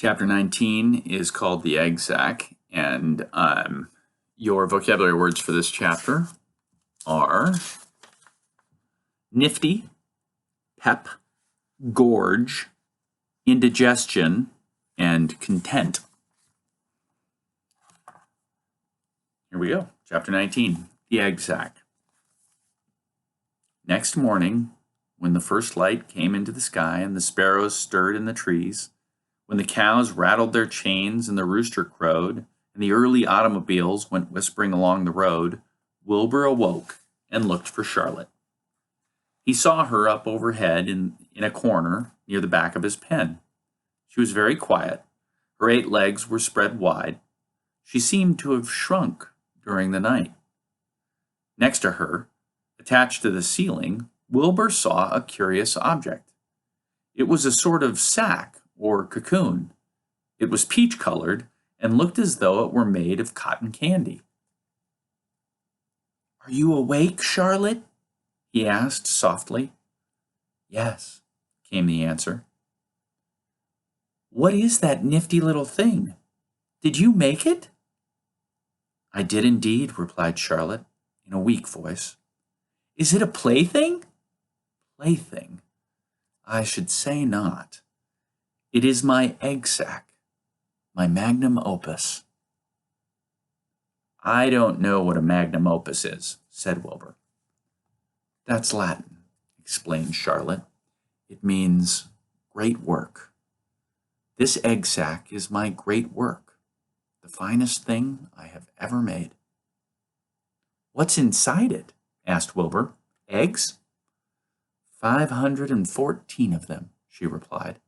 Chapter 19 is called the Egg Sac, and your vocabulary words for this chapter are nifty, pep, gorge, indigestion, and content. Here we go. Chapter 19, the Egg Sac. Next morning, when the first light came into the sky and the sparrows stirred in the trees, when the cows rattled their chains and the rooster crowed, and the early automobiles went whispering along the road, Wilbur awoke and looked for Charlotte. He saw her up overhead in a corner near the back of his pen. She was very quiet. Her 8 legs were spread wide. She seemed to have shrunk during the night. Next to her, attached to the ceiling, Wilbur saw a curious object. It was a sort of sack or cocoon. It was peach-colored and looked as though it were made of cotton candy. "Are you awake, Charlotte?" he asked softly. "Yes," came the answer. "What is that nifty little thing? Did you make it?" "I did indeed," replied Charlotte in a weak voice. "Is it a plaything?" "Plaything? I should say not. It is my egg sac, my magnum opus." "I don't know what a magnum opus is," said Wilbur. "That's Latin," explained Charlotte. "It means great work. This egg sac is my great work, the finest thing I have ever made." "What's inside it?" asked Wilbur. "Eggs?" 514 of them," she replied.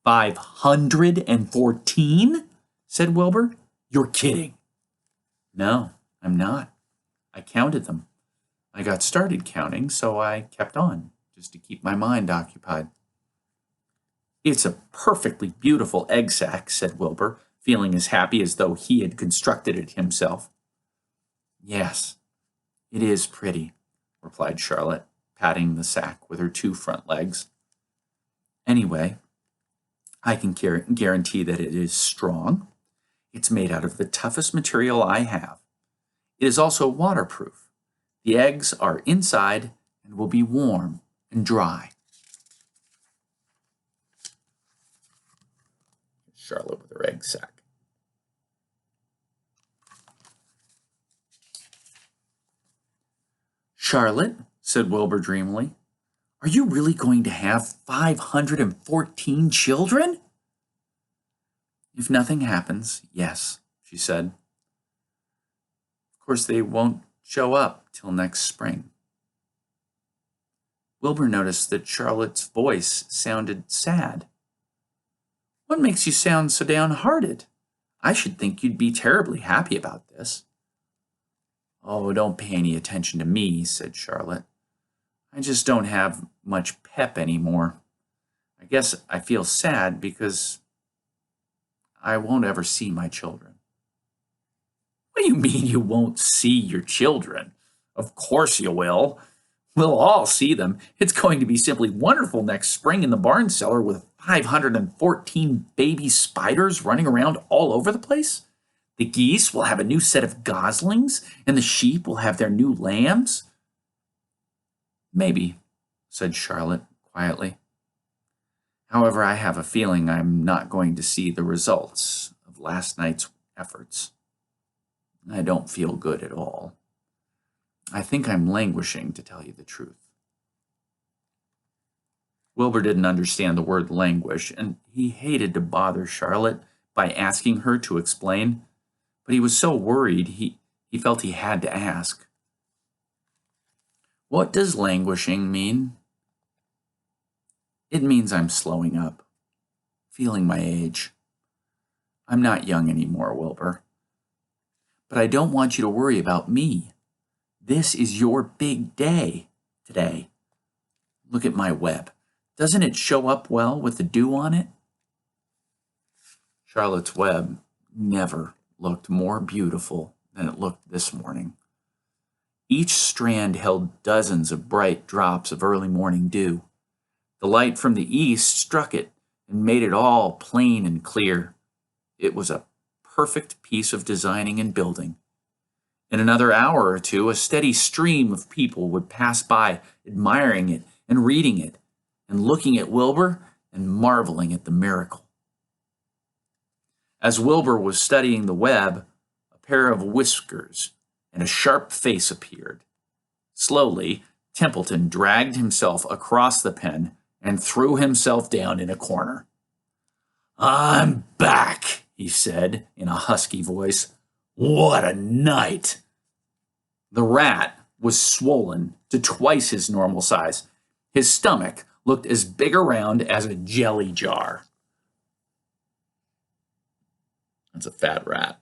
514? said Wilbur. "You're kidding." "No, I'm not. I counted them. I got started counting, so I kept on, just to keep my mind occupied." "It's a perfectly beautiful egg sac," said Wilbur, feeling as happy as though he had constructed it himself. "Yes, it is pretty," replied Charlotte, patting the sack with her 2 front legs. "Anyway, I can guarantee that it is strong. It's made out of the toughest material I have. It is also waterproof. The eggs are inside and will be warm and dry." Charlotte with her egg sac. "Charlotte," said Wilbur dreamily, "are you really going to have 514 children?" "If nothing happens, yes," she said. "Of course, they won't show up till next spring." Wilbur noticed that Charlotte's voice sounded sad. "What makes you sound so downhearted? I should think you'd be terribly happy about this." "Oh, don't pay any attention to me," said Charlotte. "I just don't have much pep anymore. I guess I feel sad because I won't ever see my children." "What do you mean you won't see your children? Of course you will. We'll all see them. It's going to be simply wonderful next spring in the barn cellar with 514 baby spiders running around all over the place. The geese will have a new set of goslings, and the sheep will have their new lambs." "Maybe," said Charlotte quietly. "However, I have a feeling I'm not going to see the results of last night's efforts. I don't feel good at all. I think I'm languishing, to tell you the truth." Wilbur didn't understand the word languish, and he hated to bother Charlotte by asking her to explain, but he was so worried he felt he had to ask. "What does languishing mean?" "It means I'm slowing up, feeling my age. I'm not young anymore, Wilbur. But I don't want you to worry about me. This is your big day today. Look at my web. Doesn't it show up well with the dew on it?" Charlotte's web never looked more beautiful than it looked this morning. Each strand held dozens of bright drops of early morning dew. The light from the east struck it and made it all plain and clear. It was a perfect piece of designing and building. In another hour or two, a steady stream of people would pass by, admiring it and reading it, and looking at Wilbur and marveling at the miracle. As Wilbur was studying the web, a pair of whiskers and a sharp face appeared. Slowly, Templeton dragged himself across the pen and threw himself down in a corner. "I'm back," he said in a husky voice. "What a night!" The rat was swollen to twice his normal size. His stomach looked as big around as a jelly jar. That's a fat rat.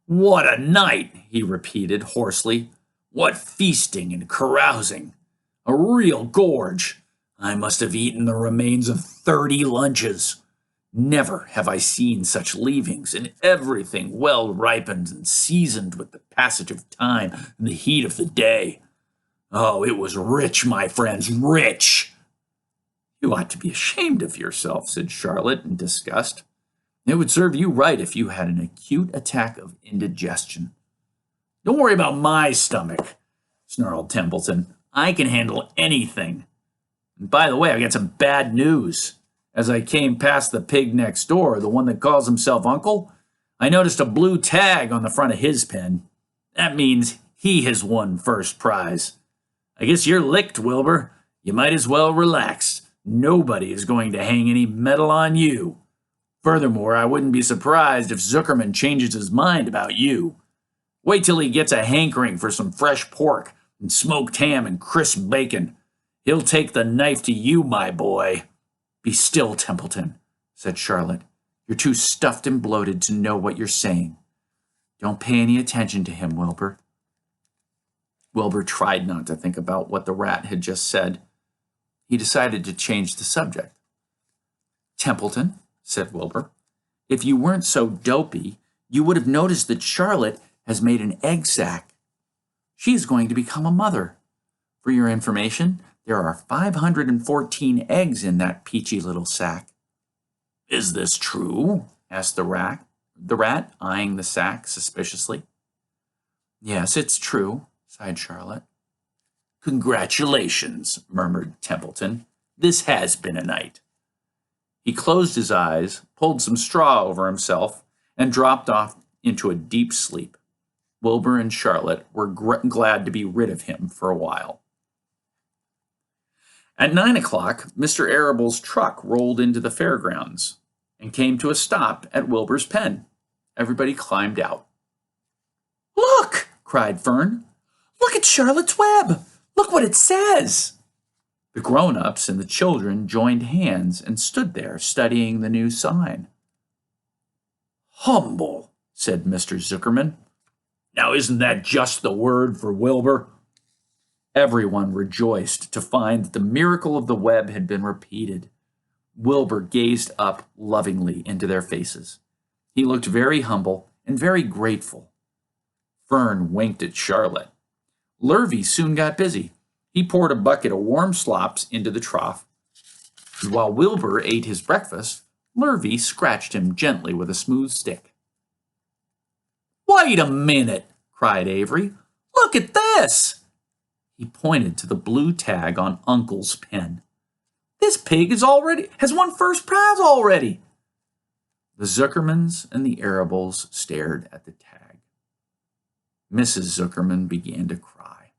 "What a night," he repeated hoarsely. "What feasting and carousing. A real gorge. I must have eaten the remains of 30 lunches. Never have I seen such leavings, and everything well ripened and seasoned with the passage of time and the heat of the day. Oh, it was rich, my friends, rich." "You ought to be ashamed of yourself," said Charlotte in disgust. "It would serve you right if you had an acute attack of indigestion." "Don't worry about my stomach," snarled Templeton. "I can handle anything. And by the way, I got some bad news. As I came past the pig next door, the one that calls himself Uncle, I noticed a blue tag on the front of his pen. That means he has won first prize. I guess you're licked, Wilbur. You might as well relax. Nobody is going to hang any medal on you. Furthermore, I wouldn't be surprised if Zuckerman changes his mind about you. Wait till he gets a hankering for some fresh pork and smoked ham and crisp bacon. He'll take the knife to you, my boy." "Be still, Templeton," said Charlotte. "You're too stuffed and bloated to know what you're saying. Don't pay any attention to him, Wilbur." Wilbur tried not to think about what the rat had just said. He decided to change the subject. "Templeton," said Wilbur, "if you weren't so dopey, you would have noticed that Charlotte has made an egg sac. She is going to become a mother. For your information, there are 514 eggs in that peachy little sack." "Is this true?" asked the rat, eyeing the sack suspiciously. "Yes, it's true," sighed Charlotte. "Congratulations," murmured Templeton. "This has been a night." He closed his eyes, pulled some straw over himself, and dropped off into a deep sleep. Wilbur and Charlotte were glad to be rid of him for a while. At 9 o'clock, Mr. Arable's truck rolled into the fairgrounds and came to a stop at Wilbur's pen. Everybody climbed out. "Look!" cried Fern. "Look at Charlotte's web! Look what it says!" The grown-ups and the children joined hands and stood there studying the new sign. "Humble," said Mr. Zuckerman. "Now isn't that just the word for Wilbur?" Everyone rejoiced to find that the miracle of the web had been repeated. Wilbur gazed up lovingly into their faces. He looked very humble and very grateful. Fern winked at Charlotte. Lurvy soon got busy. He poured a bucket of warm slops into the trough. And while Wilbur ate his breakfast, Lurvy scratched him gently with a smooth stick. "Wait a minute," cried Avery. "Look at this." He pointed to the blue tag on Uncle's pen. "This pig has won first prize already." The Zuckermans and the Arables stared at the tag. Mrs. Zuckerman began to cry.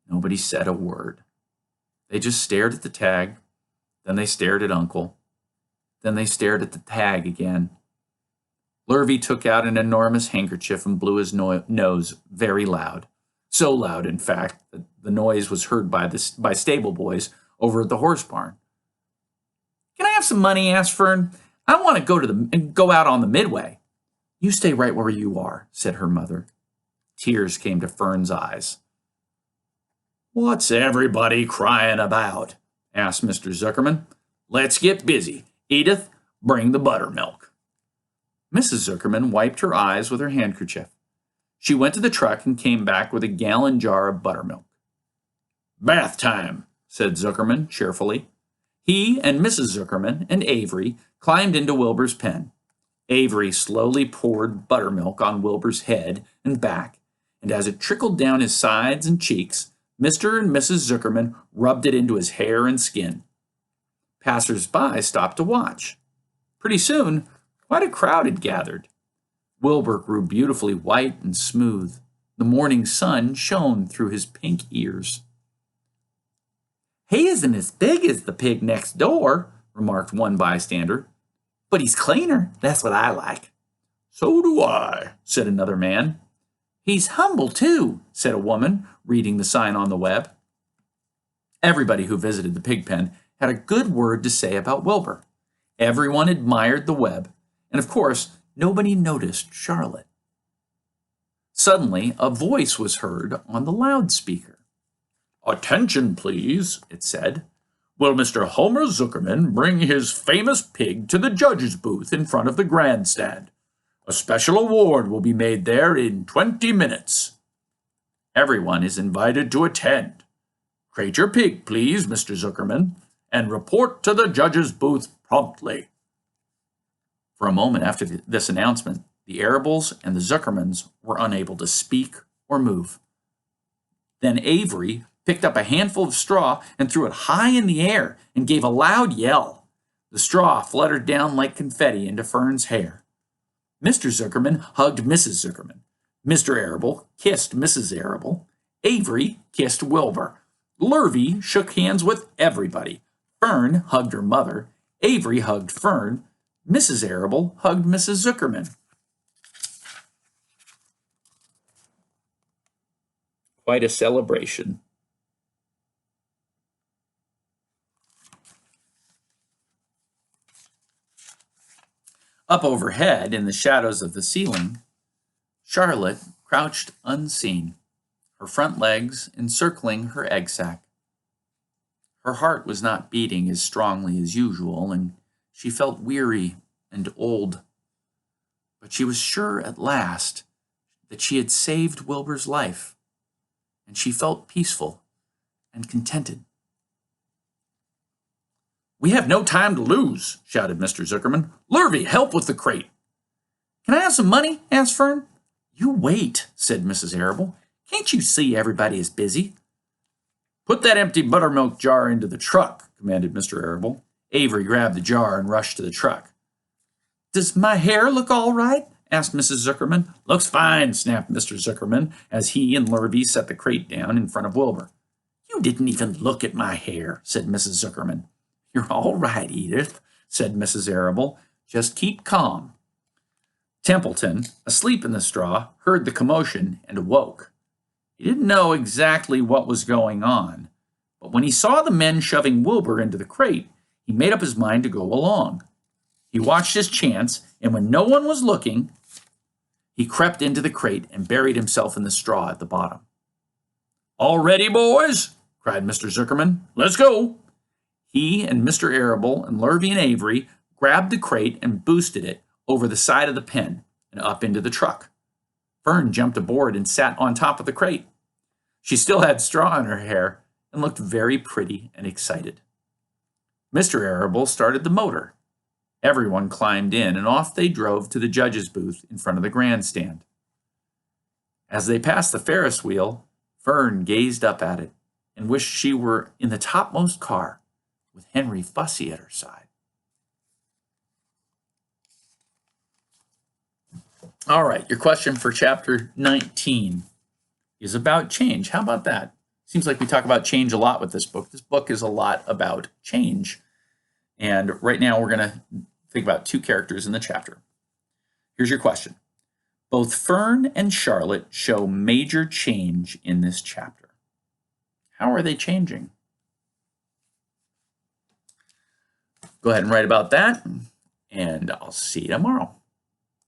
Nobody said a word. They just stared at the tag, then they stared at Uncle, then they stared at the tag again. Lurvy took out an enormous handkerchief and blew his nose very loud. So loud, in fact, that the noise was heard by stable boys over at the horse barn. "Can I have some money?" asked Fern. "I want to go out on the midway." "You stay right where you are," said her mother. Tears came to Fern's eyes. "What's everybody crying about?" asked Mr. Zuckerman. "Let's get busy. Edith, bring the buttermilk." Mrs. Zuckerman wiped her eyes with her handkerchief. She went to the truck and came back with a gallon jar of buttermilk. "Bath time," said Zuckerman cheerfully. He and Mrs. Zuckerman and Avery climbed into Wilbur's pen. Avery slowly poured buttermilk on Wilbur's head and back, and as it trickled down his sides and cheeks, Mr. and Mrs. Zuckerman rubbed it into his hair and skin. Passers-by stopped to watch. Pretty soon, quite a crowd had gathered. Wilbur grew beautifully white and smooth. The morning sun shone through his pink ears. "He isn't as big as the pig next door," remarked one bystander. "But he's cleaner. That's what I like." "So do I," said another man. "He's humble, too," said a woman, reading the sign on the web. Everybody who visited the pig pen had a good word to say about Wilbur. Everyone admired the web, and of course, nobody noticed Charlotte. Suddenly, a voice was heard on the loudspeaker. "Attention, please," it said. "Will Mr. Homer Zuckerman bring his famous pig to the judge's booth in front of the grandstand? A special award will be made there in 20 minutes. Everyone is invited to attend. Crate your pig, please, Mr. Zuckerman, and report to the judge's booth promptly." For a moment after this announcement, the Arables and the Zuckermans were unable to speak or move. Then Avery picked up a handful of straw and threw it high in the air and gave a loud yell. The straw fluttered down like confetti into Fern's hair. Mr. Zuckerman hugged Mrs. Zuckerman. Mr. Arable kissed Mrs. Arable. Avery kissed Wilbur. Lurvy shook hands with everybody. Fern hugged her mother. Avery hugged Fern. Mrs. Arable hugged Mrs. Zuckerman. Quite a celebration. Up overhead, in the shadows of the ceiling, Charlotte crouched unseen, her front legs encircling her egg sac. Her heart was not beating as strongly as usual, and she felt weary and old. But she was sure at last that she had saved Wilbur's life, and she felt peaceful and contented. "We have no time to lose," shouted Mr. Zuckerman. "Lurvy, help with the crate." "Can I have some money?" asked Fern. "You wait," said Mrs. Arable. "Can't you see everybody is busy?" "Put that empty buttermilk jar into the truck," commanded Mr. Arable. Avery grabbed the jar and rushed to the truck. "Does my hair look all right?" asked Mrs. Zuckerman. "Looks fine," snapped Mr. Zuckerman as he and Lurvy set the crate down in front of Wilbur. "You didn't even look at my hair," said Mrs. Zuckerman. "You're all right, Edith," said Mrs. Arable. "Just keep calm." Templeton, asleep in the straw, heard the commotion and awoke. He didn't know exactly what was going on, but when he saw the men shoving Wilbur into the crate, he made up his mind to go along. He watched his chance, and when no one was looking, he crept into the crate and buried himself in the straw at the bottom. "All ready, boys?" cried Mr. Zuckerman. "Let's go." He and Mr. Arable and Lurvy and Avery grabbed the crate and boosted it over the side of the pen and up into the truck. Fern jumped aboard and sat on top of the crate. She still had straw in her hair and looked very pretty and excited. Mr. Arable started the motor. Everyone climbed in, and off they drove to the judge's booth in front of the grandstand. As they passed the Ferris wheel, Fern gazed up at it and wished she were in the topmost car with Henry Fussy at her side. All right, your question for chapter 19 is about change. How about that? Seems like we talk about change a lot with this book. This book is a lot about change. And right now we're going to think about two characters in the chapter. Here's your question. Both Fern and Charlotte show major change in this chapter. How are they changing? Go ahead and write about that, and I'll see you tomorrow.